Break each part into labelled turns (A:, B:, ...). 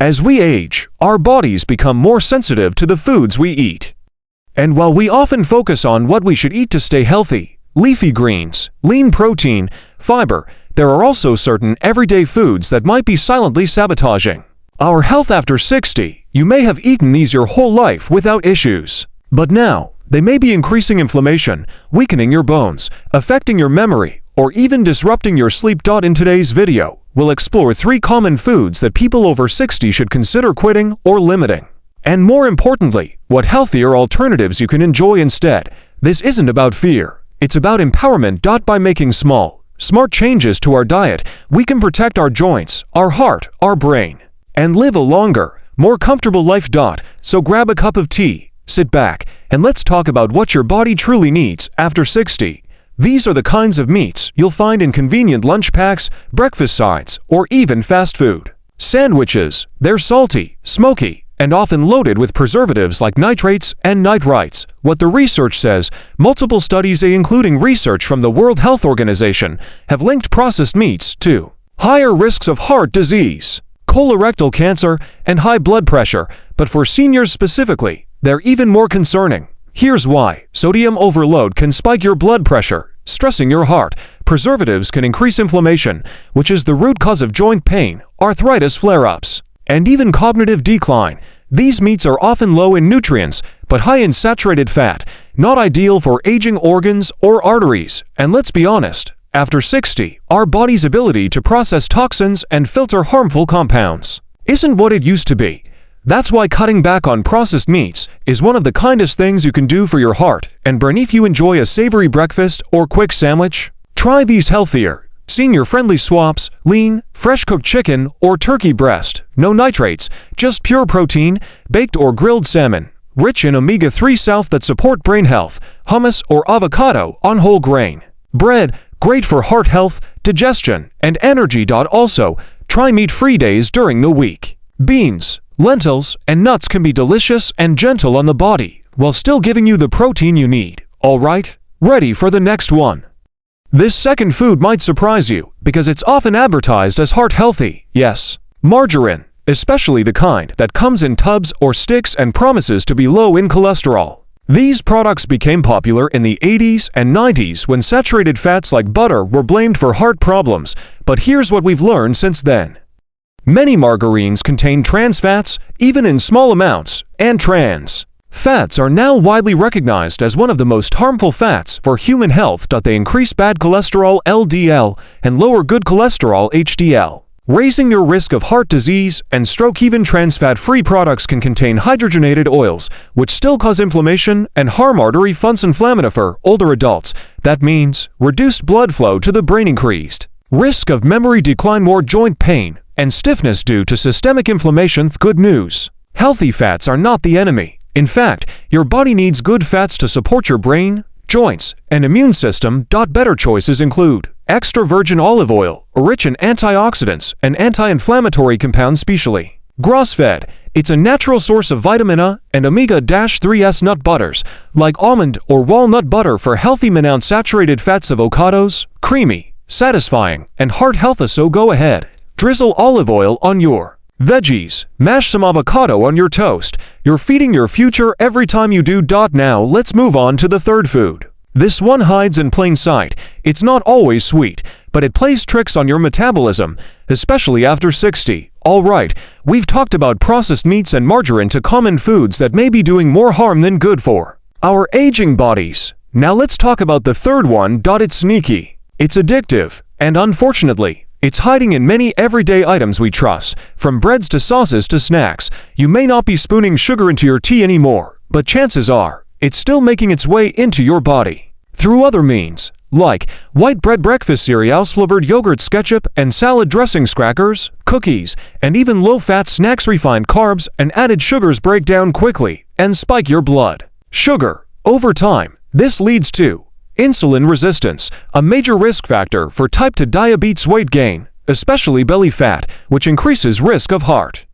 A: As we age, our bodies become more sensitive to the foods we eat. And while we often focus on what we should eat to stay healthy, leafy greens, lean protein, fiber, there are also certain everyday foods that might be silently sabotaging our health after 60. You may have eaten these your whole life without issues, but now they may be increasing inflammation, weakening your bones, affecting your memory, or even disrupting your sleep. In today's video, we'll explore 3 common foods that people over 60 should consider quitting or limiting. And more importantly, what healthier alternatives you can enjoy instead. This isn't about fear, it's about empowerment. By making small, smart changes to our diet, we can protect our joints, our heart, our brain, and live a longer, more comfortable life. So grab a cup of tea, sit back, and let's talk about what your body truly needs after 60. These are the kinds of meats you'll find in convenient lunch packs, breakfast sides, or even fast food sandwiches. They're salty, smoky, and often loaded with preservatives like nitrates and nitrites. What the research says, multiple studies, including research from the World Health Organization, have linked processed meats to higher risks of heart disease, colorectal cancer, and high blood pressure. But for seniors specifically, they're even more concerning. Here's why. Sodium overload can spike your blood pressure, stressing your heart. Preservatives can increase inflammation, which is the root cause of joint pain, arthritis flare-ups, and even cognitive decline. These meats are often low in nutrients, but high in saturated fat, not ideal for aging organs or arteries. And let's be honest, after 60, our body's ability to process toxins and filter harmful compounds isn't what it used to be. That's why cutting back on processed meats is one of the kindest things you can do for your heart and brain. If you enjoy a savory breakfast or quick sandwich, try these healthier, senior-friendly swaps: lean, fresh-cooked chicken or turkey breast, no nitrates, just pure protein, baked or grilled salmon, rich in omega-3 south that support brain health, hummus or avocado on whole grain bread, great for heart health, digestion, and energy. Also, try meat-free days during the week. Beans, lentils, and nuts can be delicious and gentle on the body, while still giving you the protein you need. Alright, ready for the next one? This second food might surprise you, because it's often advertised as heart healthy. Yes, margarine, especially the kind that comes in tubs or sticks and promises to be low in cholesterol. These products became popular in the 80s and 90s when saturated fats like butter were blamed for heart problems, but here's what we've learned since then. Many margarines contain trans fats, even in small amounts, and trans fats are now widely recognized as one of the most harmful fats for human health. They increase bad cholesterol (LDL) and lower good cholesterol (HDL), raising your risk of heart disease and stroke. Even trans fat-free products can contain hydrogenated oils, which still cause inflammation and harm artery function. For older adults, that means reduced blood flow to the brain, increased risk of memory decline, more joint pain, and stiffness due to systemic inflammation. Good news: healthy fats are not the enemy. In fact, your body needs good fats to support your brain, joints, and immune system. Better choices include extra virgin olive oil, rich in antioxidants and anti-inflammatory compounds, specially grass-fed. It's a natural source of vitamin A and omega-3s. Nut butters, like almond or walnut butter for healthy monounsaturated fats. Avocados, creamy, satisfying, and heart healthy. So go ahead, drizzle olive oil on your veggies, mash some avocado on your toast. You're feeding your future every time you do. Now let's move on to the third food. This one hides in plain sight. It's not always sweet, but it plays tricks on your metabolism, especially after 60. Alright, we've talked about processed meats and margarine, to common foods that may be doing more harm than good for our aging bodies. Now let's talk about the third one. It's sneaky, it's addictive, and unfortunately, it's hiding in many everyday items we trust, from breads to sauces to snacks. You may not be spooning sugar into your tea anymore, but chances are, it's still making its way into your body through other means, like white bread, breakfast cereals, flavored yogurts, ketchup and salad dressings, crackers, cookies, and even low-fat snacks. Refined carbs and added sugars break down quickly and spike your blood sugar. Over time, this leads to insulin resistance, a major risk factor for type 2 diabetes, weight gain, especially belly fat, which increases risk of heart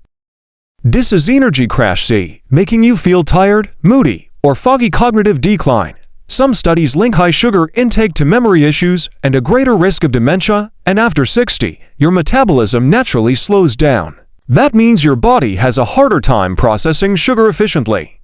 A: disease, energy crash, making you feel tired, moody, or foggy, cognitive decline. Some studies link high sugar intake to memory issues and a greater risk of dementia, and after 60, your metabolism naturally slows down. That means your body has a harder time processing sugar efficiently.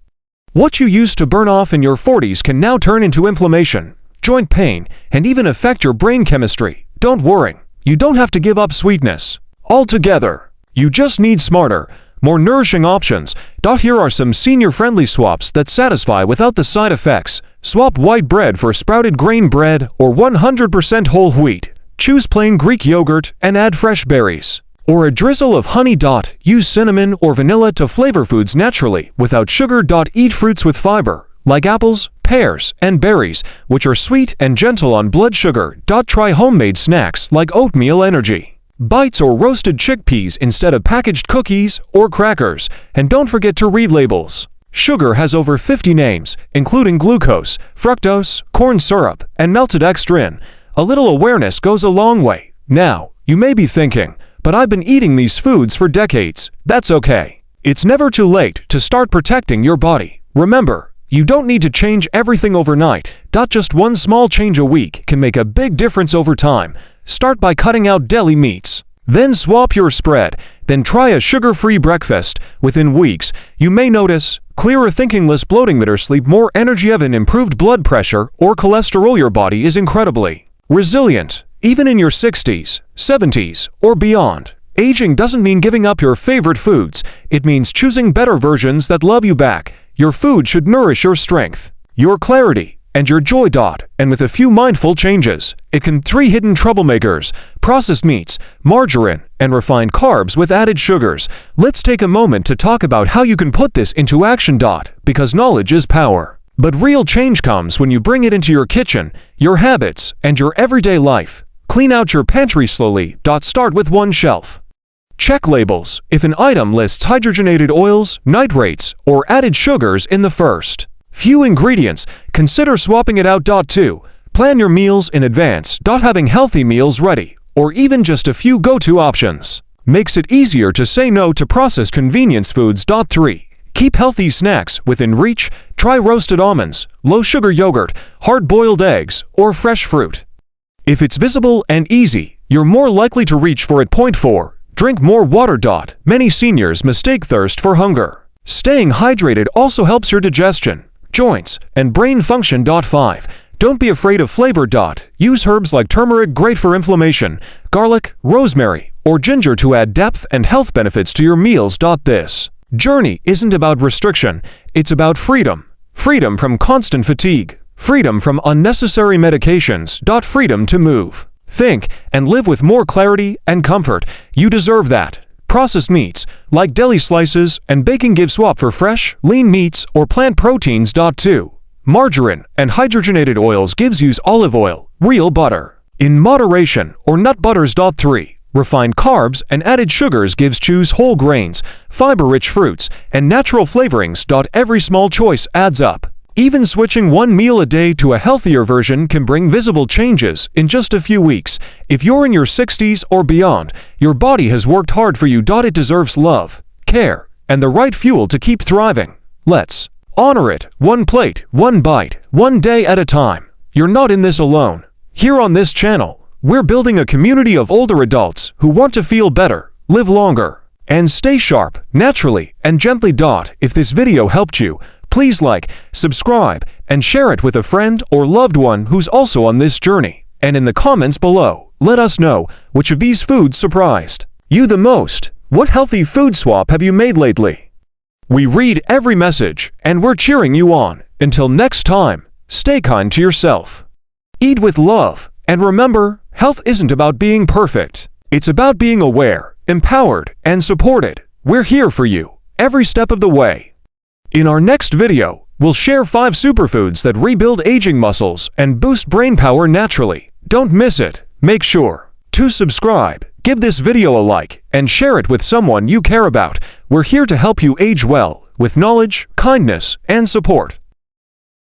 A: What you used to burn off in your 40s can now turn into inflammation, joint pain, and even affect your brain chemistry. Don't worry, you don't have to give up sweetness altogether. You just need smarter, more nourishing options. Here are some senior-friendly swaps that satisfy without the side effects. Swap white bread for sprouted grain bread or 100% whole wheat. Choose plain Greek yogurt and add fresh berries. Or a drizzle of honey. Use cinnamon or vanilla to flavor foods naturally without sugar. Eat fruits with fiber, like apples, pears, and berries, which are sweet and gentle on blood sugar. Try homemade snacks like oatmeal energy bites or roasted chickpeas instead of packaged cookies or crackers. And don't forget to read labels. Sugar has over 50 names, including glucose, fructose, corn syrup, and melted dextrin. A little awareness goes a long way. Now, you may be thinking, but I've been eating these foods for decades. That's okay. It's never too late to start protecting your body. Remember, you don't need to change everything overnight. Just one small change a week can make a big difference over time. Start by cutting out deli meats. Then swap your spread. Then try a sugar-free breakfast. Within weeks, you may notice clearer thinking, less bloating, better sleep, more energy, and improved blood pressure or cholesterol. Your body is incredibly resilient, even in your 60s, 70s, or beyond. Aging doesn't mean giving up your favorite foods. It means choosing better versions that love you back. Your food should nourish your strength, your clarity, and your joy. And with a few mindful changes, it can 3 hidden troublemakers: processed meats, margarine, and refined carbs with added sugars. Let's take a moment to talk about how you can put this into action. Because knowledge is power. But real change comes when you bring it into your kitchen, your habits, and your everyday life. Clean out your pantry slowly. Start with one shelf. Check labels. If an item lists hydrogenated oils, nitrates, or added sugars in the first few ingredients, consider swapping it out. 2. Plan your meals in advance. Having healthy meals ready, or even just a few go-to options, makes it easier to say no to processed convenience foods. 3. Keep healthy snacks within reach. Try roasted almonds, low-sugar yogurt, hard-boiled eggs, or fresh fruit. If it's visible and easy, you're more likely to reach for it. 4. Drink more water. Many seniors mistake thirst for hunger. Staying hydrated also helps your digestion, joints, and brain function. 5. Don't be afraid of flavor. Use herbs like turmeric, great for inflammation, garlic, rosemary, or ginger to add depth and health benefits to your meals. This journey isn't about restriction, it's about freedom. Freedom from constant fatigue. Freedom from unnecessary medications. Freedom to move, think, and live with more clarity and comfort. You deserve that. Processed meats, like deli slices and bacon, give swap for fresh, lean meats or plant proteins. 2. Margarine and hydrogenated oils gives use olive oil, real butter, in moderation, or nut butters. 3. Refined carbs and added sugars gives choose whole grains, fiber-rich fruits, and natural flavorings. Every small choice adds up. Even switching one meal a day to a healthier version can bring visible changes in just a few weeks. If you're in your 60s or beyond, your body has worked hard for you. It deserves love, care, and the right fuel to keep thriving. Let's honor it, one plate, one bite, one day at a time. You're not in this alone. Here on this channel, we're building a community of older adults who want to feel better, live longer, and stay sharp, naturally and gently. If this video helped you, please like, subscribe, and share it with a friend or loved one who's also on this journey. And in the comments below, let us know which of these foods surprised you the most. What healthy food swap have you made lately? We read every message, and we're cheering you on. Until next time, stay kind to yourself. Eat with love, and remember, health isn't about being perfect. It's about being aware, empowered, and supported. We're here for you, every step of the way. In our next video, we'll share 5 superfoods that rebuild aging muscles and boost brain power naturally. Don't miss it. Make sure to subscribe, give this video a like, and share it with someone you care about. We're here to help you age well, with knowledge, kindness, and support.